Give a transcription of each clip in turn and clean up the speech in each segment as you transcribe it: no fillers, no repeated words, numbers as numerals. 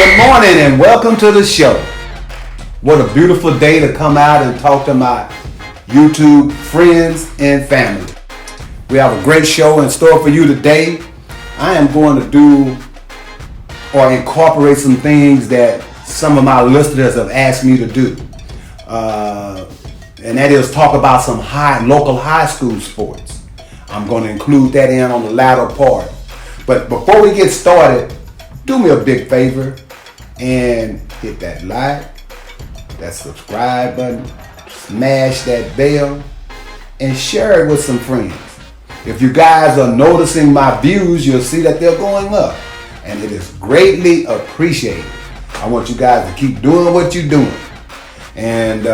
Good morning and welcome to the show. What a beautiful day to come out and talk to my YouTube friends and family. We have a great show in store for you today. I am going to do or incorporate some things that some of my listeners have asked me to do. And that is talk about some local high school sports. I'm going to include that in on the latter part. But before we get started, do me a big favor and hit that like, that subscribe button, smash that bell, and share it with some friends. If you guys are noticing my views, you'll see that they're going up, and it is greatly appreciated. I want you guys to keep doing what you're doing. And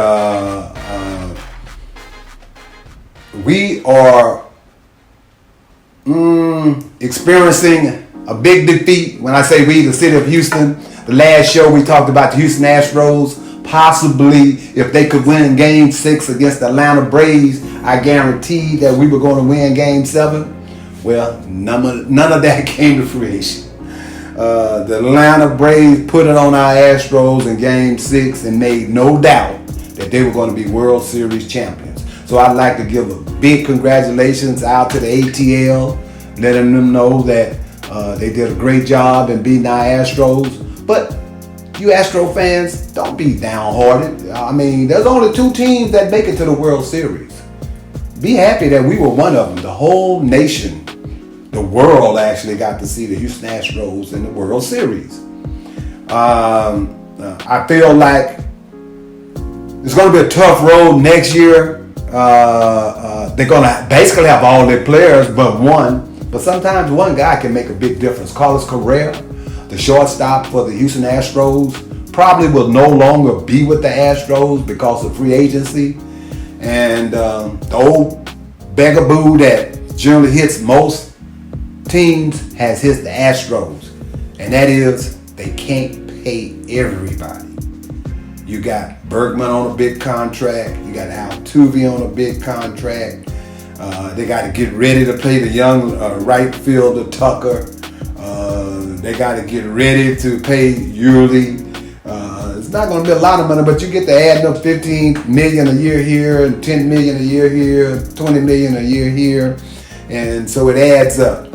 we are experiencing a big defeat. When I say we, the city of Houston. The last show we talked about the Houston Astros. Possibly, if they could win Game 6 against the Atlanta Braves, I guaranteed that we were going to win Game 7. Well, none of that came to fruition. The Atlanta Braves put it on our Astros in Game 6 and made no doubt that they were going to be World Series champions. So I'd like to give a big congratulations out to the ATL, letting them know that they did a great job in beating our Astros. But you Astro fans, don't be downhearted. I mean, there's only 2 teams that make it to the World Series. Be happy that we were one of them. The whole nation, the world actually got to see the Houston Astros in the World Series. I feel like it's going to be a tough road next year. They're going to basically have all their players but one. But sometimes one guy can make a big difference. Carlos Correa, the shortstop for the Houston Astros, probably will no longer be with the Astros because of free agency. And the old bugaboo that generally hits most teams has hit the Astros. And that is they can't pay everybody. You got Bergman on a big contract. You got Altuve on a big contract. They got to get ready to pay the young right fielder Tucker. They got to get ready to pay Yuli. It's not going to be a lot of money, but you get to add up $15 million a year here, and $10 million a year here, $20 million a year here, and so it adds up.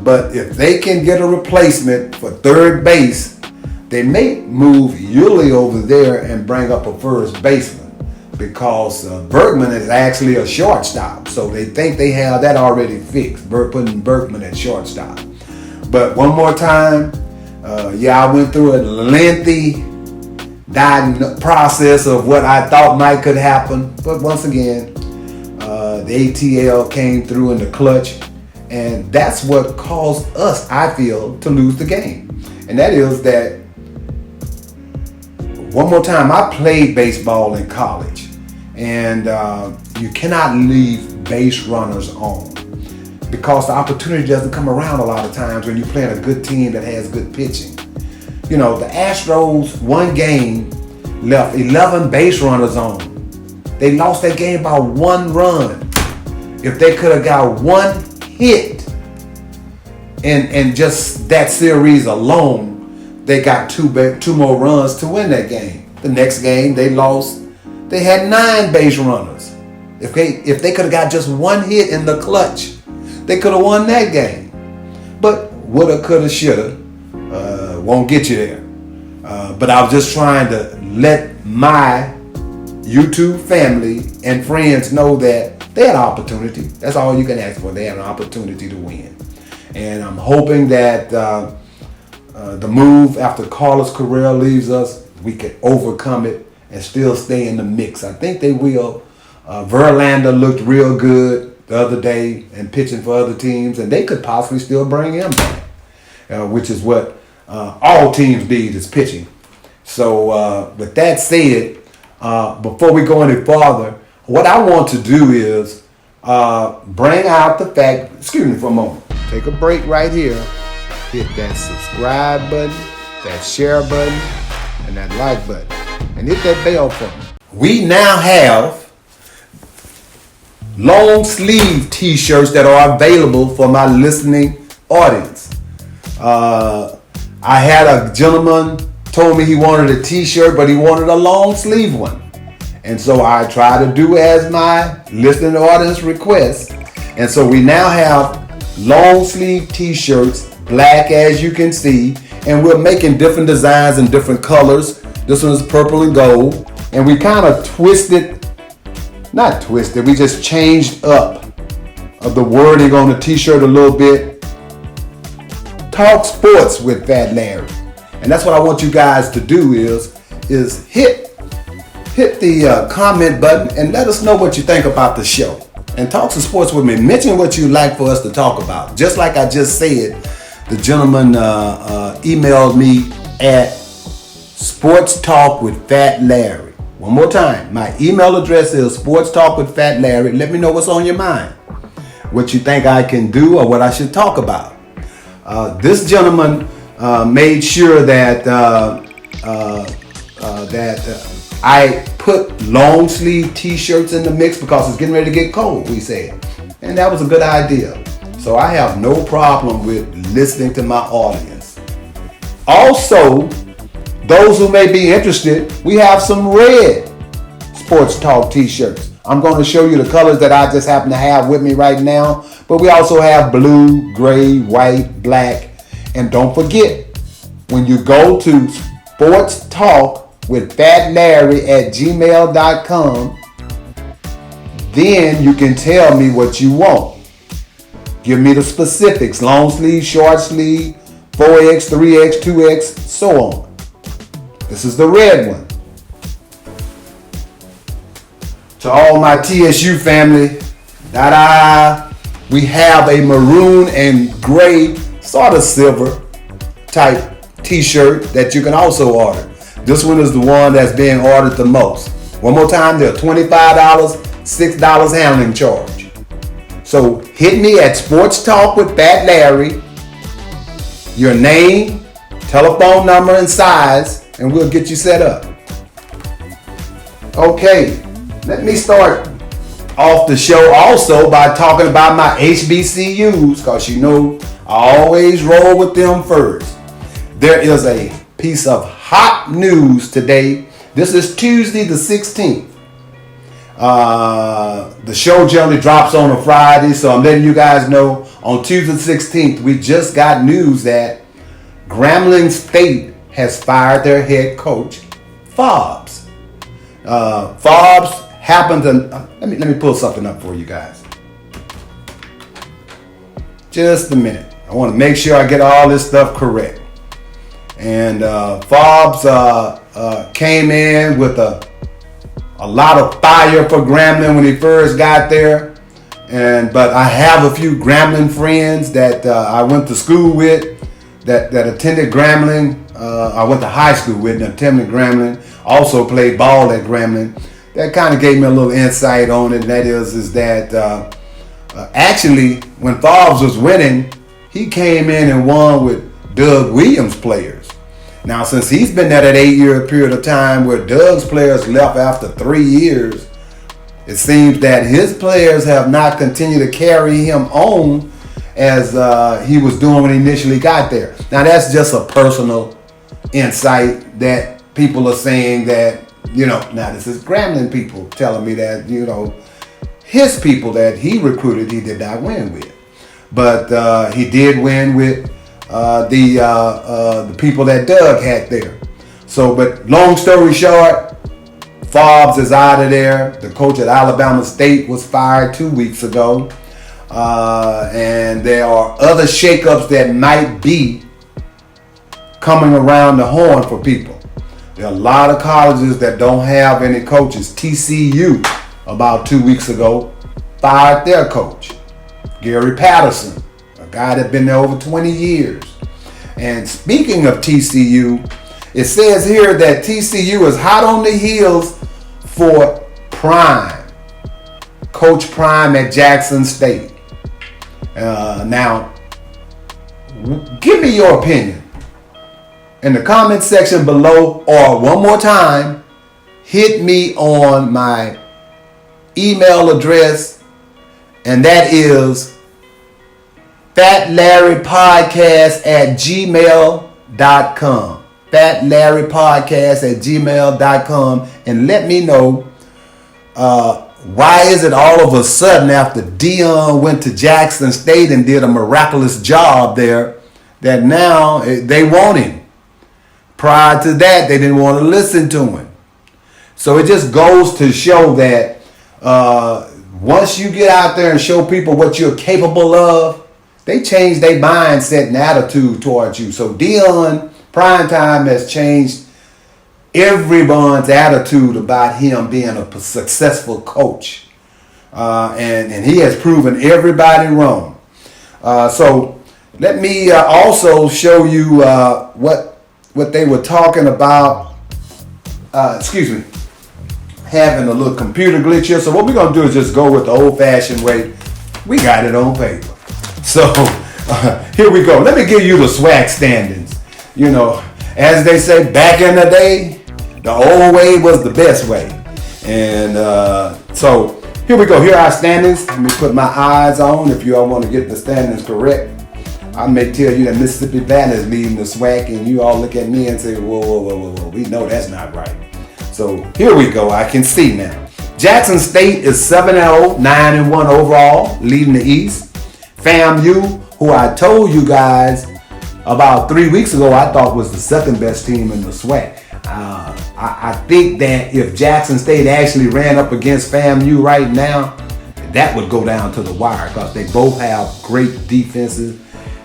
But if they can get a replacement for third base, they may move Yuli over there and bring up a first baseman, because Bergman is actually a shortstop, so they think they have that already fixed. Putting Bergman at shortstop. But one more time, I went through a lengthy process of what I thought could happen. But once again, the ATL came through in the clutch, and that's what caused us, I feel, to lose the game. And that is that, one more time, I played baseball in college, and you cannot leave base runners on, because the opportunity doesn't come around a lot of times when you're playing a good team that has good pitching. You know, the Astros, one game, left 11 base runners on. They lost that game by 1 run. If they could have got 1 hit in just that series alone, they got 2 more runs to win that game. The next game they lost, they had 9 base runners. If they could have got just 1 hit in the clutch, they could have won that game. But woulda, coulda, shoulda won't get you there. But I was just trying to let my YouTube family and friends know that they had an opportunity. That's all you can ask for. They had an opportunity to win. And I'm hoping that the move after Carlos Correa leaves us, we can overcome it and still stay in the mix. I think they will. Verlander looked real good the other day and pitching for other teams, and they could possibly still bring him back, which is what all teams need, is pitching. So with that said, before we go any farther, what I want to do is bring out the fact, excuse me for a moment, take a break right here, hit that subscribe button, that share button, and that like button, and hit that bell for me. We now have long sleeve t-shirts that are available for my listening audience. I had a gentleman told me he wanted a t-shirt, but he wanted a long sleeve one. And so I try to do as my listening audience requests. And so we now have long sleeve t-shirts, black as you can see, and we're making different designs and different colors. This one is purple and gold. And we kind of we just changed up of the wording on the t-shirt a little bit. Talk sports with Fat Larry. And that's what I want you guys to do is hit the comment button and let us know what you think about the show. And talk some sports with me. Mention what you'd like for us to talk about. Just like I just said, the gentleman emailed me at Sports Talk with Fat Larry. One more time. My email address is Sports Talk with Fat Larry. Let me know what's on your mind. What you think I can do or what I should talk about. This gentleman made sure that I put long sleeve t-shirts in the mix because it's getting ready to get cold, we said. And that was a good idea. So I have no problem with listening to my audience. Also, those who may be interested, we have some red Sports Talk t-shirts. I'm going to show you the colors that I just happen to have with me right now. But we also have blue, gray, white, black. And don't forget, when you go to Sports Talk with Fat Larry at gmail.com, then you can tell me what you want. Give me the specifics, long sleeve, short sleeve, 4X, 3X, 2X, so on. This is the red one. To all my TSU family, we have a maroon and gray, sort of silver type t-shirt that you can also order. This one is the one that's being ordered the most. One more time, they're $25, $6 handling charge. So hit me at Sports Talk with Fat Larry, your name, telephone number, and size, and we'll get you set up. Okay, let me start off the show also by talking about my HBCUs, because you know I always roll with them first. There is a piece of hot news today. This is Tuesday the 16th. The show generally drops on a Friday, so I'm letting you guys know on Tuesday the 16th, we just got news that Grambling State has fired their head coach, Fobbs. Fobbs happened to, let me pull something up for you guys. Just a minute. I want to make sure I get all this stuff correct. And Fobbs came in with a lot of fire for Grambling when he first got there. But I have a few Grambling friends that I went to school with that attended Grambling. I went to high school with and attended Grambling. Also played ball at Grambling. That kind of gave me a little insight on it. And that is that actually when Fobbs was winning, he came in and won with Doug Williams players. Now, since he's been there that 8-year period of time where Doug's players left after 3 years, it seems that his players have not continued to carry him on as he was doing when he initially got there. Now, that's just a personal insight that people are saying that, now this is Grambling people telling me that, his people that he recruited, he did not win with. But he did win with the people that Doug had there. So, but long story short, Fobbs is out of there. The coach at Alabama State was fired 2 weeks ago. And there are other shakeups that might be coming around the horn for people. There are a lot of colleges that don't have any coaches. TCU, about 2 weeks ago, fired their coach, Gary Patterson, a guy that's been there over 20 years. And speaking of TCU, it says here that TCU is hot on the heels for Prime, Coach Prime at Jackson State. Now, give me your opinion in the comment section below, or one more time, hit me on my email address, and that is fatlarrypodcast@gmail.com. fatlarrypodcast@gmail.com. fatlarrypodcast@gmail.com, and let me know why is it all of a sudden after Dion went to Jackson State and did a miraculous job there that now they want him. Prior to that, they didn't want to listen to him. So it just goes to show that once you get out there and show people what you're capable of, they change their mindset and attitude towards you. So Dion Primetime has changed everyone's attitude about him being a successful coach. And he has proven everybody wrong. So let me also show you what they were talking about. Having a little computer glitch here. So what we're going to do is just go with the old-fashioned way. We got it on paper. So here we go. Let me give you the SWAC standings. You know, as they say, back in the day, the old way was the best way. And so here we go. Here are our standings. Let me put my eyes on if you all want to get the standings correct. I may tell you that Mississippi Valley is leading the SWAC, and you all look at me and say, whoa. We know that's not right. So here we go. I can see now. Jackson State is 7-0, 9-1 overall, leading the East. FAMU, who I told you guys about 3 weeks ago, I thought was the second best team in the SWAC. I think that if Jackson State actually ran up against FAMU right now, that would go down to the wire because they both have great defenses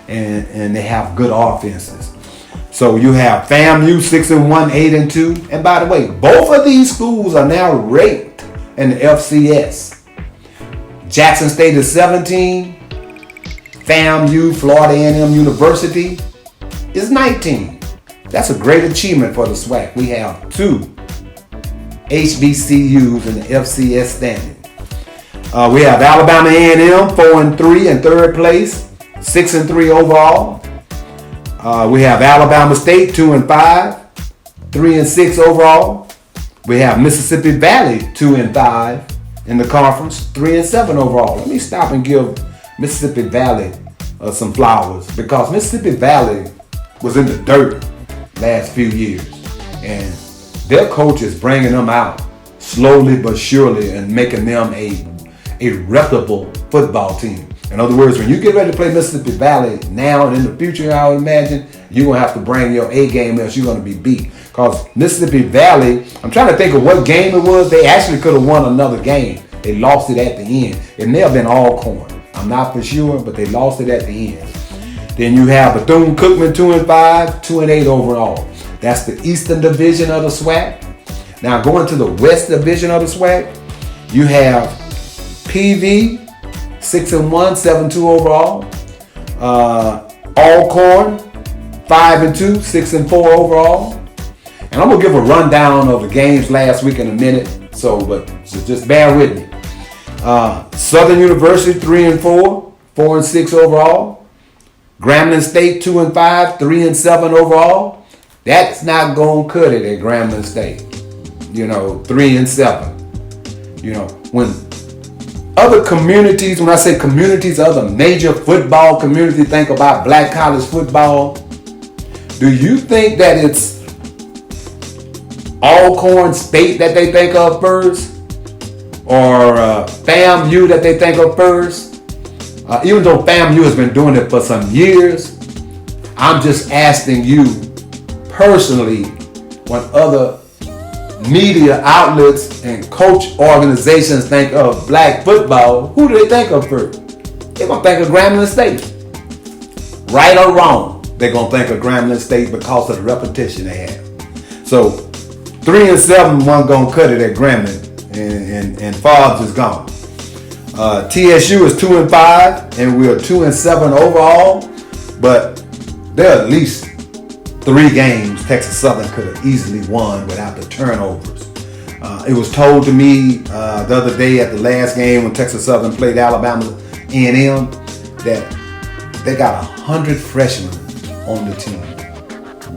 and they have good offenses. So you have FAMU 6-1, 8-2. And by the way, both of these schools are now ranked in the FCS. Jackson State is 17. FAMU, Florida A&M University, is 19. That's a great achievement for the SWAC. We have 2 HBCUs in the FCS standing. We have Alabama A&M 4-3 in third place, 6-3 overall. We have Alabama State 2-5, 3-6 overall. We have Mississippi Valley 2-5 in the conference, 3-7 overall. Let me stop and give Mississippi Valley some flowers because Mississippi Valley was in the dirt last few years, and their coach is bringing them out slowly but surely and making them a reputable football team. In other words, when you get ready to play Mississippi Valley now and in the future, I would imagine you're going to have to bring your A game else you're going to be beat. Because Mississippi Valley, I'm trying to think of what game it was. They actually could have won another game. They lost it at the end. It may have been Alcorn. I'm not for sure, but they lost it at the end. Then you have Bethune-Cookman 2-5, 2-8 overall. That's the Eastern Division of the SWAC. Now going to the West Division of the SWAC, you have PV 6-1, 7-2 overall. Alcorn 5-2, 6-4 overall. And I'm gonna give a rundown of the games last week in a minute. So just bear with me. Southern University 3-4, 4-6 overall. Grambling State 2-5, 3-7 overall. That's not gonna cut it at Grambling State. 3-7. When other communities, when I say communities, other major football communities think about black college football, do you think that it's Alcorn State that they think of first? Or FAMU that they think of first? Even though FAMU has been doing it for some years, I'm just asking you personally, when other media outlets and coach organizations think of black football, who do they think of first? They're going to think of Grambling State. Right or wrong, they're going to think of Grambling State because of the repetition they have. So 3-7 wasn't going to cut it at Grambling, and Forbes is gone. TSU is 2-5, and we're 2-7 overall, but there are at least 3 games Texas Southern could have easily won without the turnovers. It was told to me the other day at the last game when Texas Southern played Alabama A&M that they got 100 freshmen on the team.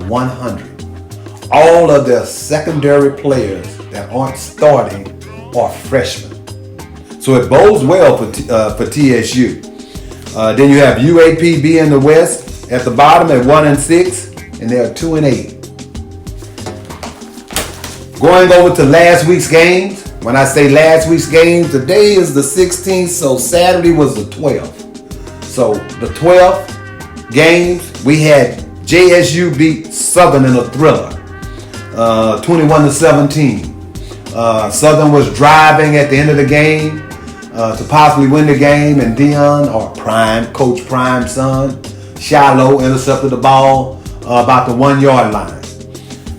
100. All of their secondary players that aren't starting are freshmen. So it bodes well for TSU. Then you have UAPB in the West at the bottom at 1-6. and they're 2-8. Going over to last week's games. When I say last week's games, today is the 16th, so Saturday was the 12th. So the 12th games, we had JSU beat Southern in a thriller, 21-17. Southern was driving at the end of the game to possibly win the game, and Dion, or Coach Prime's son, Shiloh, intercepted the ball about the 1 yard line.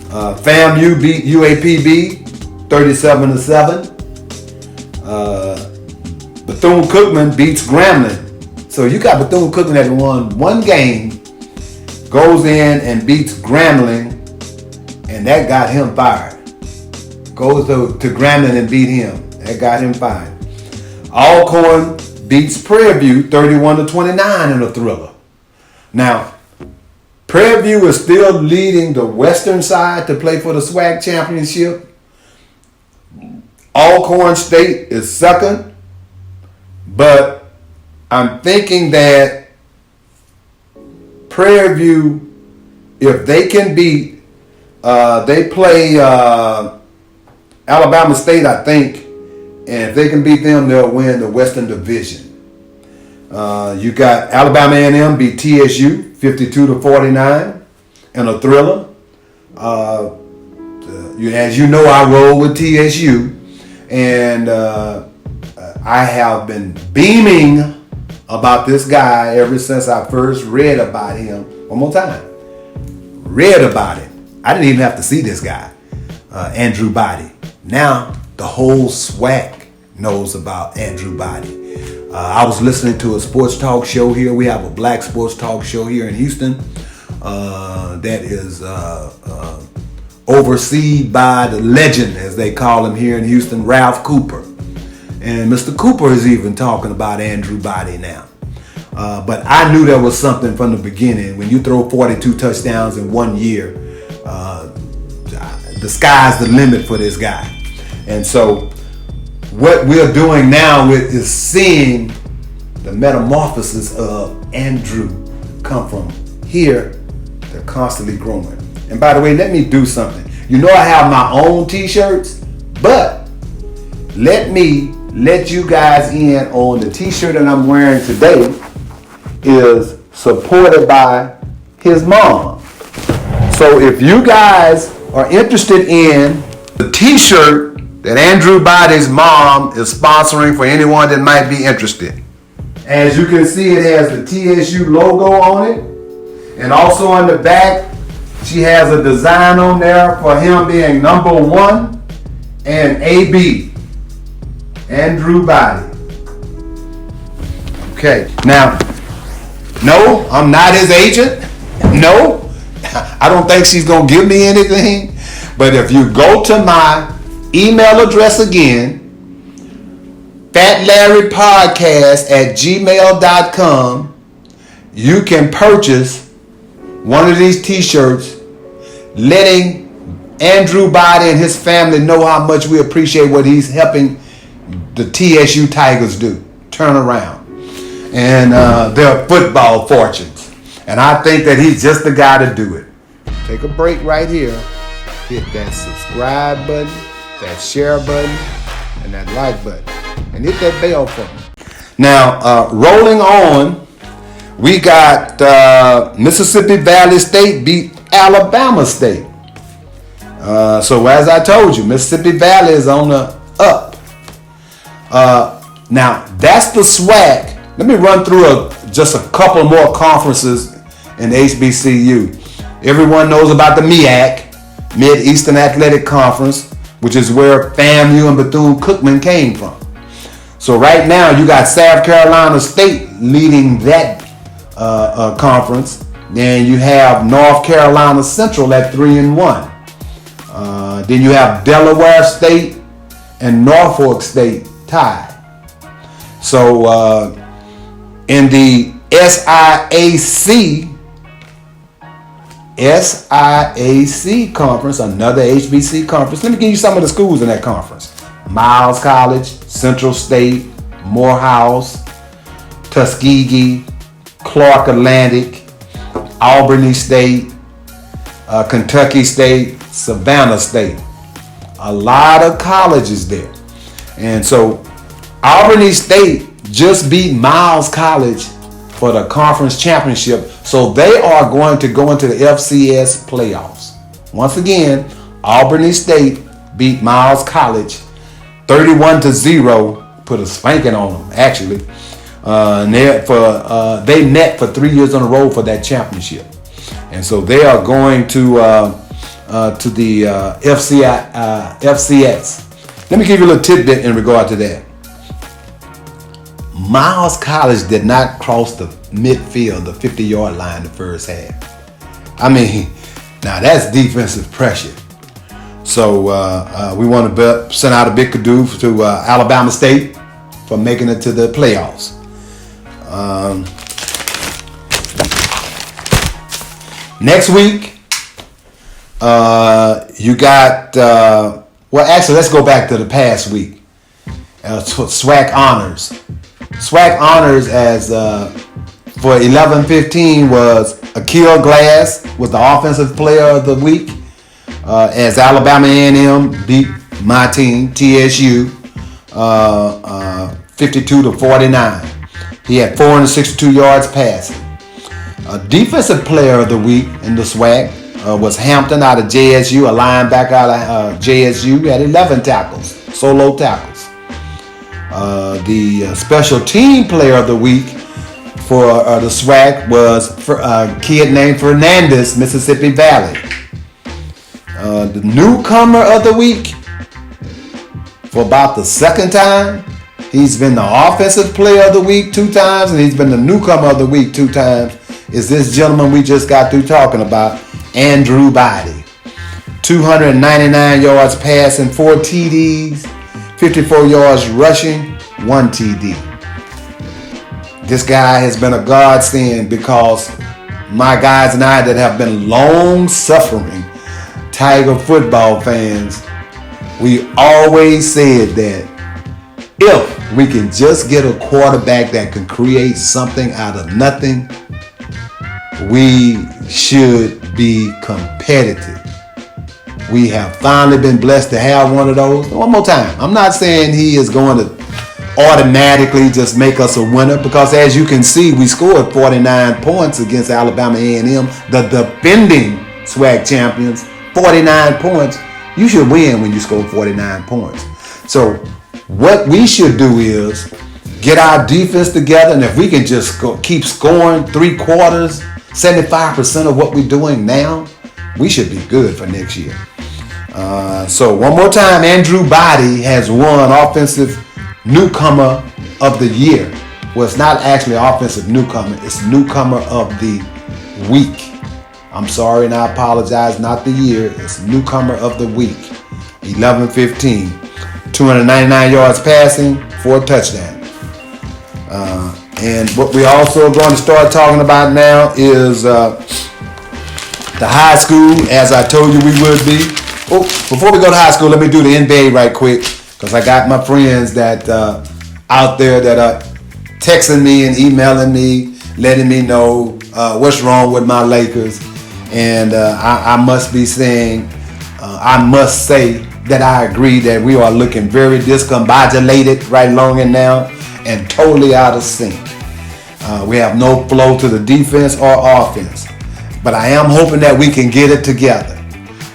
FAMU beat UAPB 37-7. Bethune-Cookman beats Grambling. So you got Bethune-Cookman that won one game, goes in and beats Grambling, and that got him fired. Goes to Grambling and beat him. That got him fired. Alcorn beats Prairie View 31-29 in a thriller. Now, Prairie View is still leading the western side to play for the SWAC championship. Alcorn State is second, but I'm thinking that Prairie View, if they can beat, they play Alabama State, I think, and if they can beat them, they'll win the Western Division. You got Alabama A&M beat TSU 52-49 in a thriller. As you know, I roll with TSU, and I have been beaming about this guy ever since I first read about him. One more time. Read about it. I didn't even have to see this guy, Andrew Body. Now the whole SWAC knows about Andrew Body. I was listening to a sports talk show here. We have a black sports talk show here in Houston that is overseen by the legend, as they call him here in Houston, Ralph Cooper. And Mr. Cooper is even talking about Andrew Body now. But I knew there was something from the beginning. When you throw 42 touchdowns in 1 year, the sky's the limit for this guy. And so what we're doing now is seeing the metamorphosis of Andrew come from here to constantly growing. And by the way, let me do something. You know I have my own t-shirts, but let me let you guys in on the t-shirt that I'm wearing today is supported by his mom. So if you guys are interested in the t-shirt that Andrew Body's mom is sponsoring for anyone that might be interested. As you can see, it has the TSU logo on it. And also on the back, she has a design on there for him being number 1 and AB. Andrew Body. Okay, now, no, I'm not his agent. No, I don't think she's going to give me anything. But if you go to my email address again, fatlarrypodcast@gmail.com, you can purchase one of these t-shirts letting Andrew Body and his family know how much we appreciate what he's helping the TSU Tigers do. Turn around. And their football fortunes. And I think that he's just the guy to do it. Take a break right here. Hit that subscribe button, that share button, and that like button. And hit that bell for me. Now, rolling on, we got Mississippi Valley State beat Alabama State. So as I told you, Mississippi Valley is on the up. Now, that's the SWAC. Let me run through just a couple more conferences in HBCU. Everyone knows about the MEAC, Mid-Eastern Athletic Conference, which is where FAMU and Bethune-Cookman came from. So right now, you got South Carolina State leading that conference. Then you have North Carolina Central at 3-1. Then you have Delaware State and Norfolk State tied. So in the SIAC conference, another HBC conference. Let me give you some of the schools in that conference. Miles College, Central State, Morehouse, Tuskegee, Clark Atlantic, Albany State, Kentucky State, Savannah State. A lot of colleges there. And so Albany State just beat Miles College for the conference championship. So they are going to go into the FCS playoffs. Once again, Albany State beat Miles College 31-0, put a spanking on them actually. They met for 3 years in a row for that championship. And so they are going to the FCS. Let me give you a little tidbit in regard to that. Miles College did not cross the midfield, the 50-yard line the first half. I mean, now that's defensive pressure. So we want to send out a big kudos to Alabama State for making it to the playoffs. Next week, you got, well, actually, let's go back to the past week. SWAC honors. SWAC honors as for 11-15 was Akil Glass was the offensive player of the week as Alabama A&M beat my team, TSU, 52-49. He had 462 yards passing. Defensive player of the week in the SWAC was Hampton out of JSU, a linebacker out of JSU. He had 11 tackles, solo tackles. The special team player of the week for the SWAC was a kid named Fernandez, Mississippi Valley. The newcomer of the week, for about the second time, he's been the offensive player of the week 2 times, and he's been the newcomer of the week 2 times, is this gentleman we just got through talking about, Andrew Body. 299 yards passing, 4 TDs, 54 yards rushing, 1 TD. This guy has been a godsend because my guys and I that have been long-suffering Tiger football fans, we always said that if we can just get a quarterback that can create something out of nothing, we should be competitive. We have finally been blessed to have one of those. One more time. I'm not saying he is going to automatically just make us a winner, because as you can see, we scored 49 points against Alabama A&M, the defending SWAC champions. 49 points. You should win when you score 49 points. So what we should do is get our defense together, and if we can just keep scoring 3 quarters, 75% of what we're doing now, we should be good for next year. So one more time, Andrew Body has won Offensive Newcomer of the Year. Well, it's not actually Offensive Newcomer, it's Newcomer of the Week. I'm sorry and I apologize, not the year, it's Newcomer of the Week. 11-15, 299 yards passing, 4 touchdowns. And what we also are going to start talking about now is the high school, as I told you we would be. Oh, before we go to high school, let me do the NBA right quick, because I got my friends that out there that are texting me and emailing me, letting me know what's wrong with my Lakers. And I must be saying, I must say that I agree that we are looking very discombobulated right long and now, and totally out of sync. We have no flow to the defense or offense. But I am hoping that we can get it together.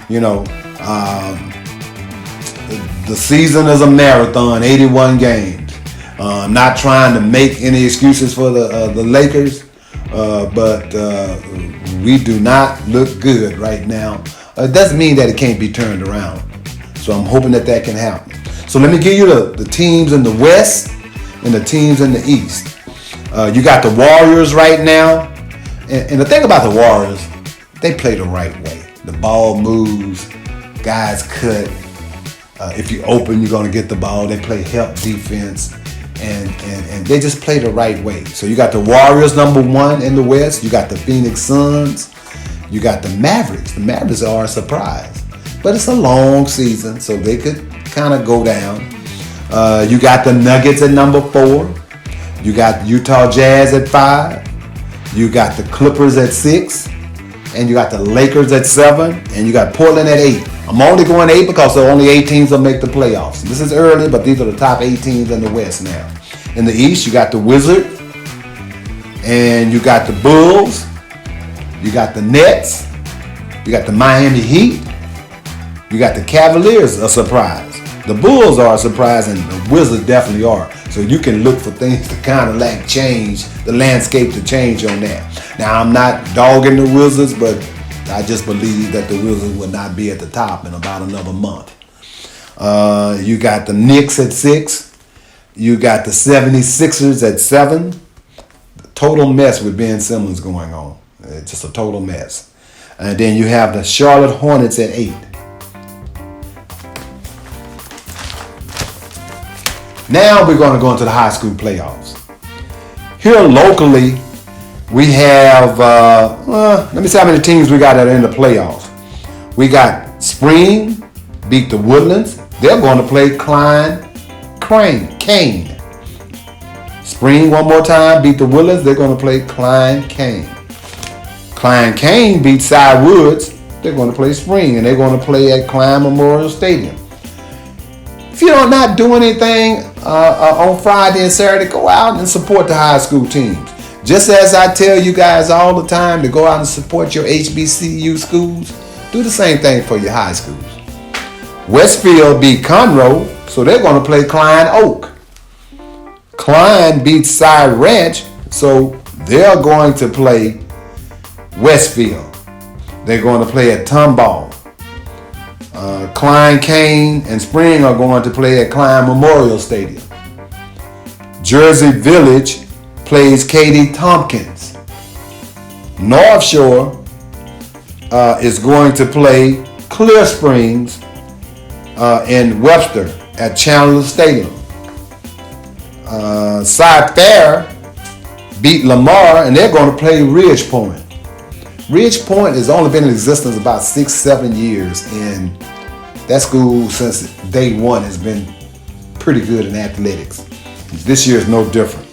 You know, the season is a marathon, 81 games. I'm not trying to make any excuses for the Lakers, but we do not look good right now. It doesn't mean that it can't be turned around. So I'm hoping that can happen. So let me give you the teams in the West and the teams in the East. You got the Warriors right now. And the thing about the Warriors, they play the right way. The ball moves, guys cut. If you open, you're going to get the ball. They play help defense. And they just play the right way. So you got the Warriors #1 in the West. You got the Phoenix Suns. You got the Mavericks. The Mavericks are a surprise. But it's a long season, so they could kind of go down. You got the Nuggets at #4. You got Utah Jazz at 5. You got the Clippers at 6. and you got the Lakers at 7, and you got Portland at 8. I'm only going 8 because there are only 8 teams that make the playoffs. This is early, but these are the top 8 teams in the West now. In the East, you got the Wizards, and you got the Bulls, you got the Nets, you got the Miami Heat, you got the Cavaliers, a surprise. The Bulls are a surprise, and the Wizards definitely are. So you can look for things to kind of change, the landscape to change on that. Now, I'm not dogging the Wizards, but I just believe that the Wizards will not be at the top in about another month. You got the Knicks at 6. You got the 76ers at 7. The total mess with Ben Simmons going on. It's just a total mess. And then you have the Charlotte Hornets at 8. Now we're going to go into the high school playoffs. Here locally, we have, let me see how many teams we got that are in the playoffs. We got Spring, beat the Woodlands. They're going to play Kane. Spring one more time, beat the Woodlands. They're going to play Kane. Kane beat Cy Woods. They're going to play Spring, and they're going to play at Klein Memorial Stadium. If you're not doing anything on Friday and Saturday, go out and support the high school teams. Just as I tell you guys all the time to go out and support your HBCU schools, do the same thing for your high schools. Westfield beat Conroe, so they're going to play Klein Oak. Klein beats Cy Ranch, so they're going to play Westfield. They're going to play at Tomball. Klein, Kane, and Spring are going to play at Klein Memorial Stadium. Jersey Village plays Katy Tompkins. North Shore is going to play Clear Springs in Webster at Chandler Stadium. Cy Fair beat Lamar, and they're going to play Ridge Point. Ridge Point has only been in existence about 6-7 years, and that school since day one has been pretty good in athletics. This year is no different.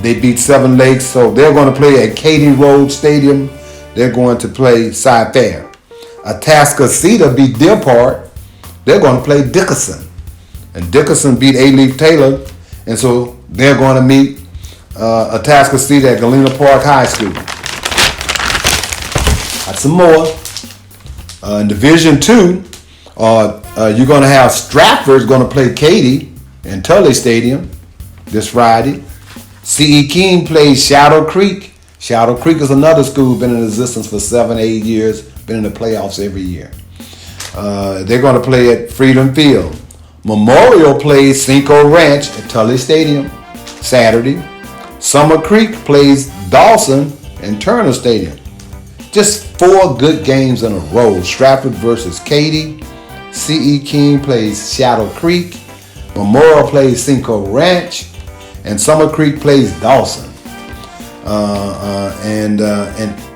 They beat Seven Lakes, so they're going to play at Katy Road Stadium. They're going to play Cy Fair. Atascocita beat Deer Park. They're going to play Dickinson. And Dickinson beat A-Leaf Taylor, and so they're going to meet Atascocita at Galena Park High School. Got some more. In Division 2, you're going to have Stratford's going to play Katy in Tully Stadium this Friday. C.E. King plays Shadow Creek. Shadow Creek is another school been in existence for 7-8 years, been in the playoffs every year. They're going to play at Freedom Field. Memorial plays Cinco Ranch at Tully Stadium Saturday. Summer Creek plays Dawson in Turner Stadium. Just 4 good games in a row. Stratford versus Katy. C.E. King plays Shadow Creek. Memorial plays Cinco Ranch. And Summer Creek plays Dawson. And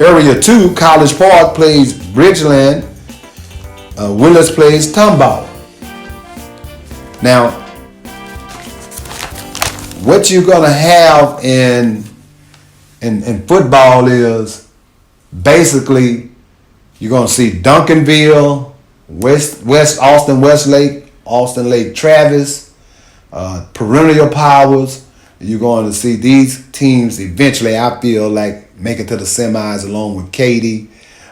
Area 2, College Park plays Bridgeland. Willis plays Tomball. Now, what you're going to have in football is basically you're going to see Duncanville, West Austin, Westlake, Austin Lake Travis, Perennial Powers. You're going to see these teams eventually, I feel like, make it to the semis along with Katy.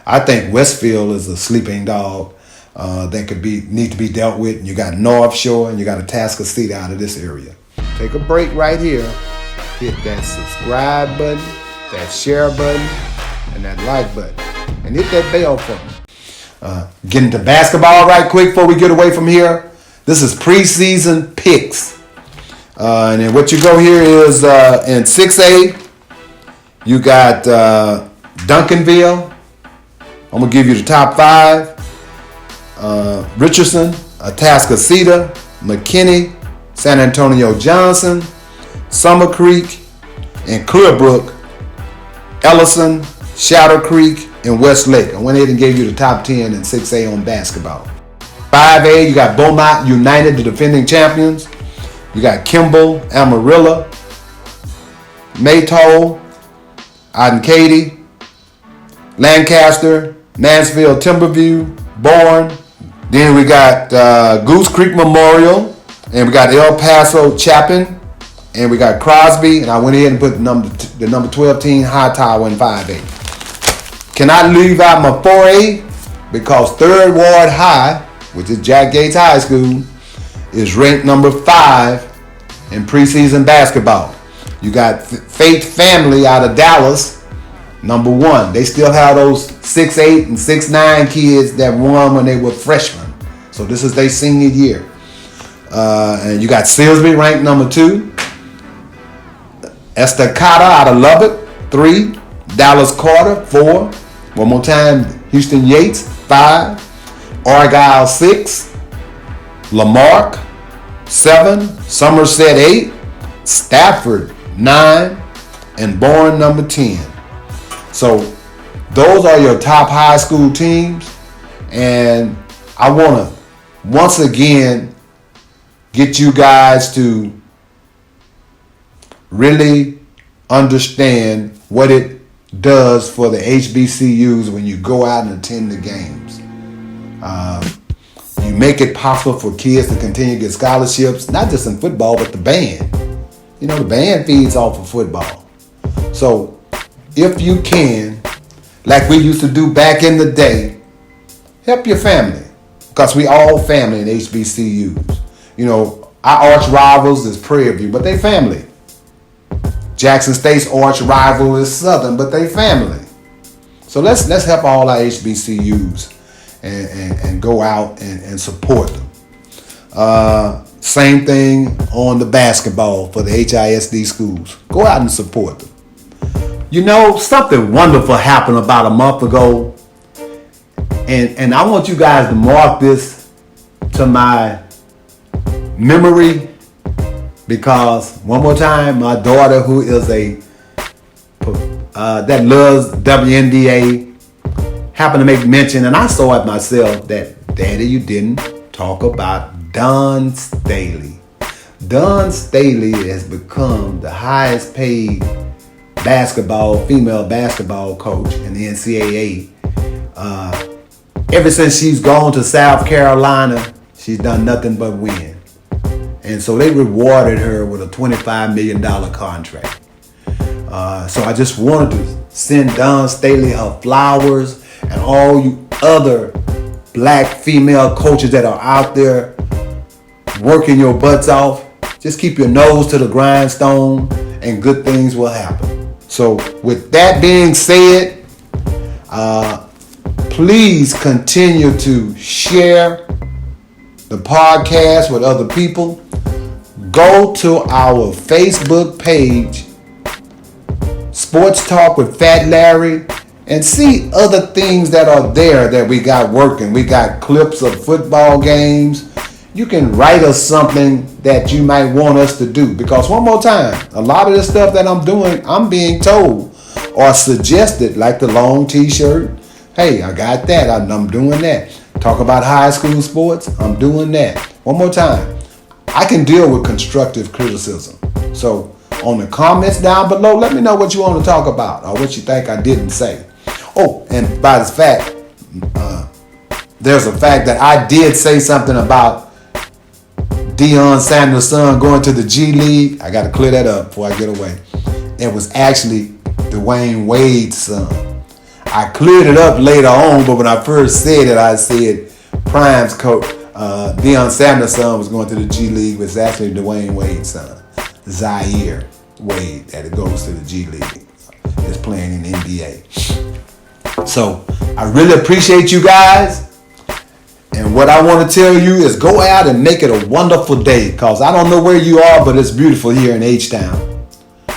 I think Westfield is a sleeping dog that need to be dealt with. And you got North Shore and you got Atascocita out of this area. Take a break right here. Hit that subscribe button, that share button, and that like button. And hit that bell for me. Get into basketball right quick before we get away from here. This is preseason picks. And then what you go here is in 6A, you got Duncanville. I'm going to give you the top 5. Richardson, Atascocita, McKinney, San Antonio Johnson, Summer Creek, and Clearbrook, Ellison, Shadow Creek, and Westlake. I went ahead and gave you the top 10 in 6A on basketball. 5A, you got Beaumont United, the defending champions. You got Kimball, Amarillo, Maytoll, Katy, Lancaster, Mansfield, Timberview, Bourne. Then we got Goose Creek Memorial, and we got El Paso, Chapin, and we got Crosby. And I went ahead and put the number 12 team, Hightower, in 5A. Cannot leave out my 4A because 3rd Ward High, which is Jack Gates High School, is ranked number 5 in preseason basketball. You got Faith Family out of Dallas, number 1. They still have those 6'8" and 6'9" kids that won when they were freshmen. So this is their senior year. And you got Silsby ranked number 2. Estacada out of Lubbock, 3. Dallas Carter, 4. One more time, Houston Yates, 5. Argyle, 6. Lamarck, 7. Somerset, 8. Stafford, 9. And Bourne, number 10. So those are your top high school teams. And I want to once again get you guys to really understand what it does for the HBCUs when you go out and attend the games. You make it possible for kids to continue to get scholarships, not just in football, but the band. You know, the band feeds off of football. So if you can, like we used to do back in the day, help your family, because we all family in HBCUs. You know, our arch rivals is Prairie View, but they family. Jackson State's arch rival is Southern, but they family. So let's help all our HBCUs and go out and support them. Same thing on the basketball for the HISD schools. Go out and support them. You know, something wonderful happened about a month ago, and I want you guys to mark this to my memory, because one more time, my daughter, who is that loves WNBA, happened to make mention, and I saw it myself, that, Daddy, you didn't talk about Dawn Staley. Dawn Staley has become the highest paid female basketball coach in the NCAA. Ever since she's gone to South Carolina, she's done nothing but win. And so they rewarded her with a $25 million contract. So I just wanted to send Dawn Staley her flowers, and all you other black female coaches that are out there working your butts off. Just keep your nose to the grindstone and good things will happen. So with that being said, please continue to share the podcast with other people. Go to our Facebook page, Sports Talk with Fat Larry, and see other things that are there that we got working. We got clips of football games. You can write us something that you might want us to do. Because one more time, a lot of the stuff that I'm doing, I'm being told or suggested, like the long t-shirt. Hey, I got that. I'm doing that. Talk about high school sports. I'm doing that. One more time. I can deal with constructive criticism. So on the comments down below, let me know what you want to talk about or what you think I didn't say. Oh, and by the fact, there's a fact that I did say something about Deion Sanders' son going to the G League. I got to clear that up before I get away. It was actually Dwayne Wade's son. I cleared it up later on, but when I first said it, I said Prime's coach, Deion Sanders' son, was going to the G League, but it's actually Dwayne Wade's son, Zaire Wade, that goes to the G League. Is playing in the NBA. So I really appreciate you guys. And what I want to tell you is go out and make it a wonderful day, because I don't know where you are, but it's beautiful here in H-Town.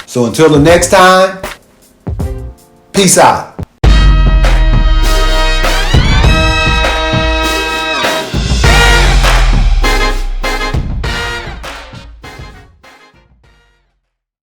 So until the next time, peace out.